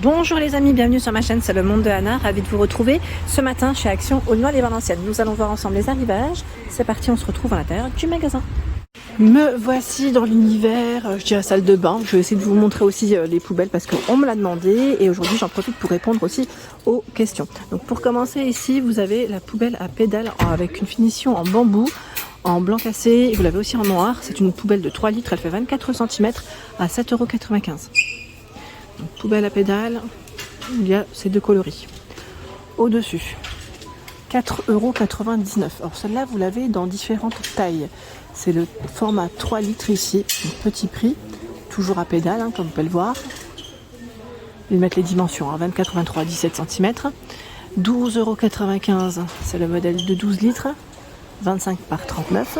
Bonjour les amis, bienvenue sur ma chaîne, c'est le monde de Anna, ravi de vous retrouver ce matin chez Action Aulnoy-les-Valenciennes. Nous allons voir ensemble les arrivages. C'est parti, on se retrouve à l'intérieur du magasin. Me voici dans l'univers, je dirais salle de bain. Je vais essayer de vous montrer aussi les poubelles parce qu'on me l'a demandé et aujourd'hui j'en profite pour répondre aussi aux questions. Donc pour commencer ici, vous avez la poubelle à pédales avec une finition en bambou, en blanc cassé, vous l'avez aussi en noir. C'est une poubelle de 3 litres, elle fait 24 cm à 7,95 €. Donc, poubelle à pédales, il y a ces deux coloris. Au-dessus, 4,99 €. Alors celle-là, vous l'avez dans différentes tailles. C'est le format 3 litres ici, petit prix, toujours à pédales, comme vous pouvez le voir. Ils mettent les dimensions, 24, 23, 17 cm. 12,95 €, c'est le modèle de 12 litres, 25 par 39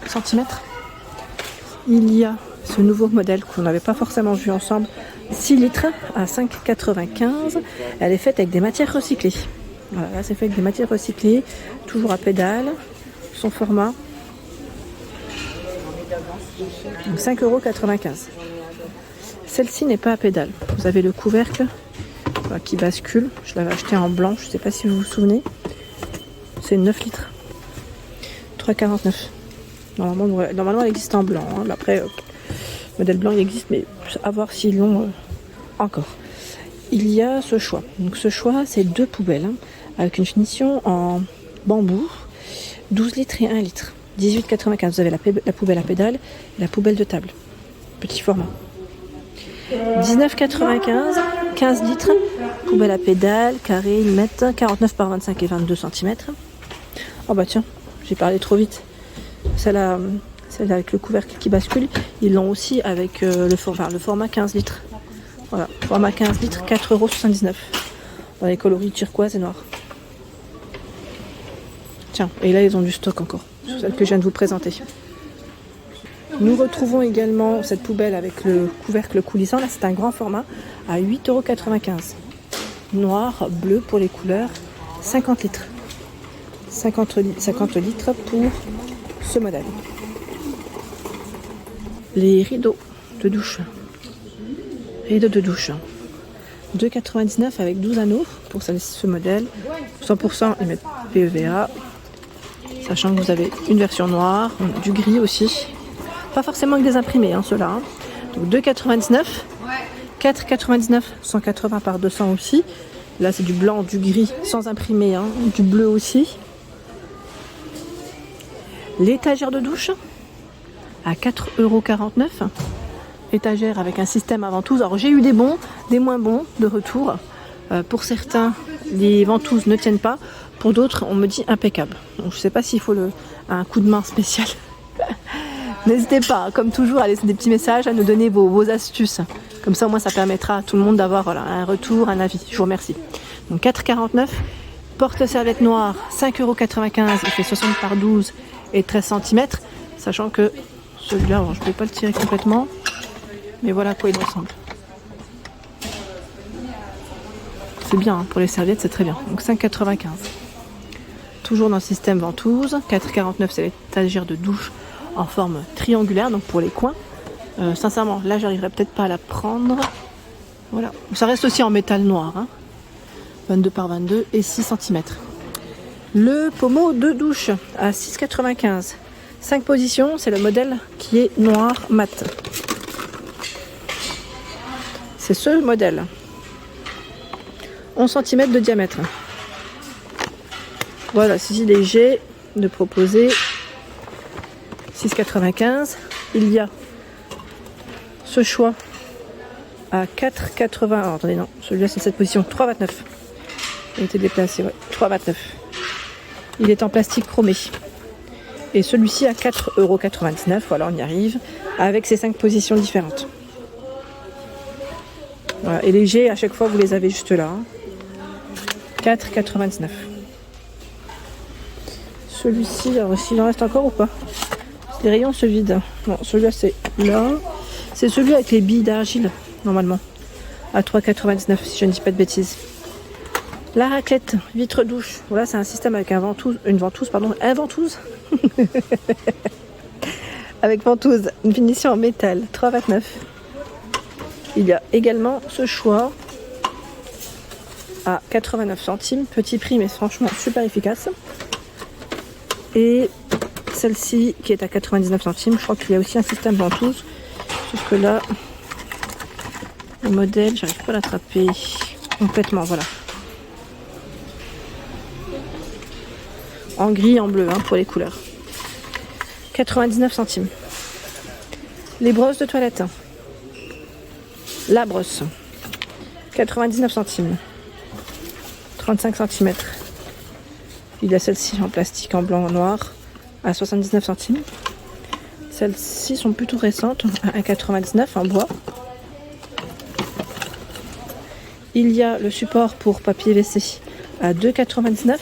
cm. Il y a ce nouveau modèle qu'on n'avait pas forcément vu ensemble, 6 litres à 5,95 €. Elle est faite avec des matières recyclées. Voilà, là c'est fait avec des matières recyclées, toujours à pédales. Son format, 5,95 €. Celle-ci n'est pas à pédales. Vous avez le couvercle qui bascule. Je l'avais acheté en blanc, je ne sais pas si vous vous souvenez. C'est 9 litres. 3,49 €. Normalement, elle existe en blanc. Hein. Après, le modèle blanc il existe, mais à voir s'ils l'ont encore. Il y a ce choix. Donc ce choix, c'est deux poubelles avec une finition en bambou, 12 litres et 1 litre. 18,95 €. Vous avez la poubelle à pédales et la poubelle de table. Petit format. 19,95 €. 15 litres. Poubelle à pédales, carré, ils mettent 49 par 25 et 22 cm. Oh bah tiens, j'ai parlé trop vite. Celle-là avec le couvercle qui bascule, ils l'ont aussi avec le format 15 litres. Voilà, format 15 litres, 4,79 €. Dans les coloris turquoise et noir. Tiens, et là ils ont du stock encore, celle que je viens de vous présenter. Nous retrouvons également cette poubelle avec le couvercle coulissant. Là c'est un grand format à 8,95 €. Noir, bleu pour les couleurs, 50 litres. 50 litres pour ce modèle. Les rideaux de douche. Rideaux de douche. 2,99 € avec 12 anneaux pour ce modèle. 100% ils mettent PEVA. Sachant que vous avez une version noire, du gris aussi. Pas forcément avec des imprimés, ceux-là. Donc 2,99 €. 4,99 €, 180 par 200 aussi. Là, c'est du blanc, du gris, sans imprimé, du bleu aussi. L'étagère de douche à 4,49 €. Étagère avec un système à ventouse. Alors, j'ai eu des bons, des moins bons de retour. Pour certains, les ventouses ne tiennent pas. Pour d'autres, on me dit impeccable. Donc, je ne sais pas s'il faut un coup de main spécial. N'hésitez pas, comme toujours, à laisser des petits messages, à nous donner vos astuces. Comme ça, au moins, ça permettra à tout le monde d'avoir un retour, un avis. Je vous remercie. Donc 4,49 €. Porte-serviette noire, 5,95 €. Il fait 60 par 12 et 13 cm. Sachant que celui-là, je ne peux pas le tirer complètement. Mais voilà à quoi il ressemble. C'est bien, pour les serviettes, c'est très bien. Donc 5,95 €. Toujours dans le système ventouse. 4,49 €, c'est l'étagère de douche en forme triangulaire, donc pour les coins. Sincèrement, là, j'arriverai peut-être pas à la prendre. Voilà. Ça reste aussi en métal noir. 22 par 22 et 6 cm. Le pommeau de douche à 6,95 €. 5 positions, c'est le modèle qui est noir mat. C'est ce modèle. 11 cm de diamètre. Voilà, c'est léger de proposer 6,95 €. Il y a ce choix à 4,80 €. Attendez, non, celui-là c'est cette position. 3,29 €. Il a été déplacé, ouais. 3,29 €. Il est en plastique chromé. Et celui-ci à 4,99 €. Voilà, on y arrive. Avec ces 5 positions différentes. Voilà, et léger, à chaque fois vous les avez juste là. 4,99 €. Celui-ci, alors s'il en reste encore ou pas? Les rayons se vident. Non, celui-là c'est là. C'est celui avec les billes d'argile, normalement. À 3,99 € si je ne dis pas de bêtises. La raclette, vitre douche. Voilà, c'est un système avec un ventouse. avec ventouse. Une finition en métal. 3,29 €. Il y a également ce choix à 89 centimes, petit prix mais franchement super efficace. Et celle-ci qui est à 99 centimes, je crois qu'il y a aussi un système ventouse, sauf que là, le modèle, j'arrive pas à l'attraper complètement, voilà. En gris, en bleu, hein, pour les couleurs. 99 centimes. Les brosses de toilette. La brosse. 99 centimes. 35 cm. Il y a celle-ci en plastique, en blanc, en noir, à 79 centimes. Celles-ci sont plutôt récentes, à 1,99 en bois. Il y a le support pour papier WC à 2,99.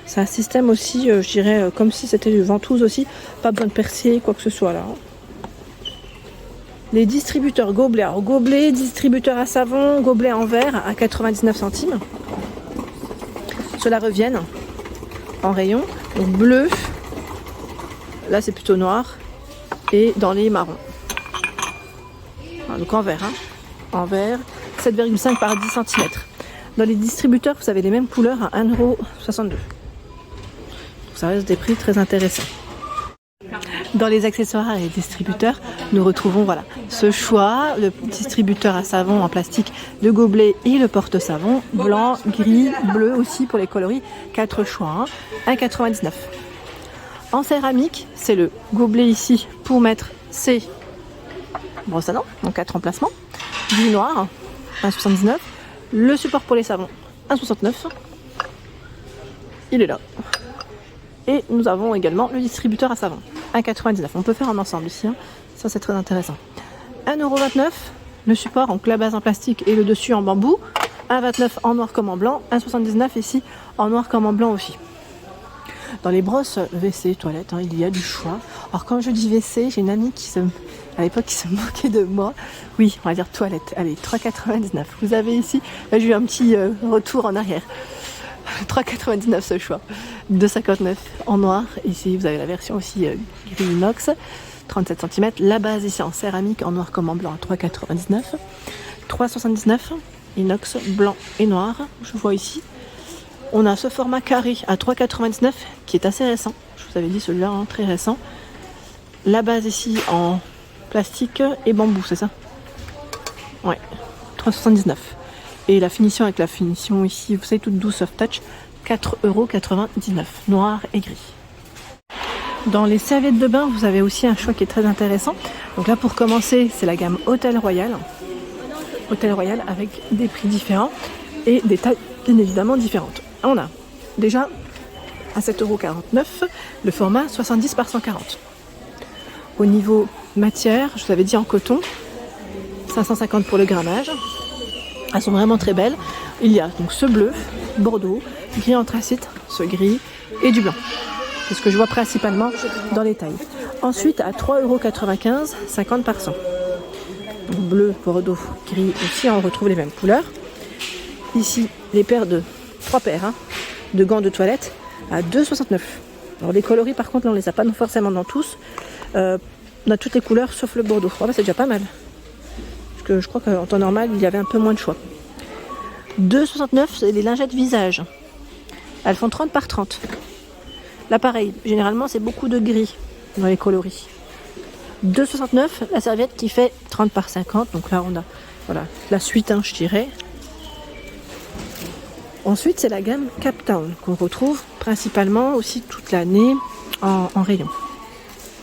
C'est un système aussi, je dirais, comme si c'était du ventouse aussi. Pas besoin de percer, quoi que ce soit là. Les distributeurs gobelets. Alors, gobelets, distributeurs à savon, gobelets en verre à 99 centimes. Ceux-là reviennent en rayon. Donc bleu, là c'est plutôt noir. Et dans les marrons. Donc en verre. Hein. En verre, 7,5 par 10 cm. Dans les distributeurs, vous avez les mêmes couleurs à 1,62 €. Ça reste des prix très intéressants. Dans les accessoires et les distributeurs, nous retrouvons voilà, ce choix, le distributeur à savon en plastique, le gobelet et le porte-savon, blanc, gris, bleu aussi pour les coloris, 4 choix, hein, 1,99 €. En céramique, c'est le gobelet ici pour mettre ses brosses à dents, donc 4 emplacements, du noir, 1,79 €, le support pour les savons, 1,69 €, il est là. Et nous avons également le distributeur à savon, 1,99 €. On peut faire en ensemble ici, hein. Ça c'est très intéressant. 1,29 €, le support, donc la base en plastique et le dessus en bambou. 1,29 € en noir comme en blanc, 1,79 € ici en noir comme en blanc aussi. Dans les brosses WC, toilettes, hein, il y a du choix. Alors quand je dis WC, j'ai une amie à l'époque qui se moquait de moi. Oui, on va dire toilette. Allez, 3,99 €. Vous avez ici, là j'ai eu un petit retour en arrière. 3,99 € ce choix. 2,59 € en noir. Ici, vous avez la version aussi gris inox, 37 cm. La base ici en céramique, en noir comme en blanc, à 3,99 €. 3,79 €, inox, blanc et noir. Je vois ici. On a ce format carré à 3,99 € qui est assez récent. Je vous avais dit celui-là, hein, très récent. La base ici en plastique et bambou, c'est ça? Ouais, 3,79 €. Et la finition avec la finition ici, vous savez, toute douce soft touch, 4,99 €, noir et gris. Dans les serviettes de bain, vous avez aussi un choix qui est très intéressant. Donc là, pour commencer, c'est la gamme Hôtel Royal. Hôtel Royal avec des prix différents et des tailles bien évidemment différentes. On a déjà à 7,49 € le format 70 par 140. Au niveau matière, je vous avais dit en coton, 550 pour le grammage. Elles sont vraiment très belles. Il y a donc ce bleu, bordeaux, gris anthracite, ce gris et du blanc. C'est ce que je vois principalement dans les tailles. Ensuite, à 3,95 €, 50 par 100. Donc, bleu, bordeaux, gris aussi, on retrouve les mêmes couleurs. Ici, les paires de 3 paires hein, de gants de toilette à 2,69 €. Alors les coloris, par contre, là, on les a pas forcément dans tous. On a toutes les couleurs sauf le bordeaux. Oh, bah, c'est déjà pas mal. Parce que je crois qu'en temps normal, il y avait un peu moins de choix. 2,69 €, c'est les lingettes visage. Elles font 30 par 30. Là, pareil, généralement, c'est beaucoup de gris dans les coloris. 2,69 € la serviette qui fait 30 par 50. Donc là, on a voilà, la suite, hein, je dirais. Ensuite, c'est la gamme Captown qu'on retrouve principalement aussi toute l'année en rayon.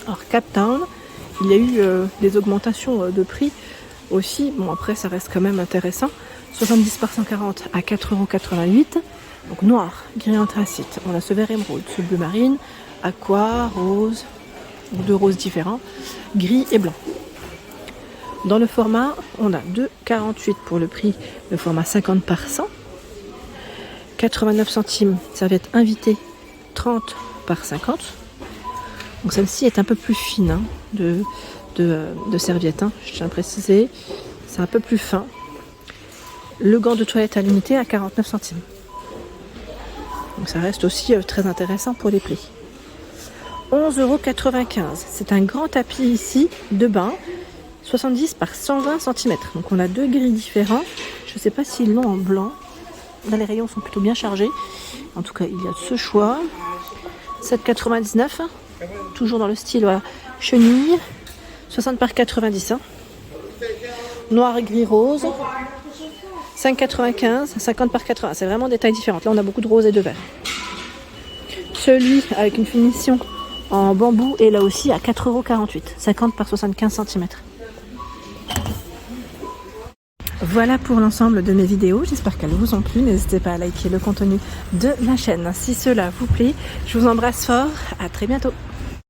Alors, Captown, il y a eu des augmentations de prix aussi. Bon, après, ça reste quand même intéressant. 70 par 140 à 4,88 €. Donc noir, gris anthracite. On a ce vert émeraude, ce bleu marine, aqua, rose, deux roses différents, gris et blanc. Dans le format, on a 2,48 € pour le prix, le format 50 par 100. 89 centimes, serviette invitée, 30 par 50. Donc celle-ci est un peu plus fine hein, de serviette, hein, je tiens à préciser. C'est un peu plus fin. Le gant de toilette à l'unité à 49 centimes. Donc ça reste aussi très intéressant pour les prix. 11,95 €. C'est un grand tapis ici de bain 70 par 120 cm. Donc on a deux grilles différents. Je ne sais pas s'ils l'ont en blanc. Là les rayons sont plutôt bien chargés. En tout cas il y a ce choix. 7,99. Toujours dans le style voilà, chenille. 60 par 90. Noir, gris, rose. 5,95. 50 par 80. C'est vraiment des tailles différentes. Là on a beaucoup de rose et de vert. Celui avec une finition en bambou est là aussi à 4,48 €, 50 par 75 cm. Voilà pour l'ensemble de mes vidéos, j'espère qu'elles vous ont plu. N'hésitez pas à liker le contenu de la chaîne si cela vous plaît. Je vous embrasse fort, à très bientôt.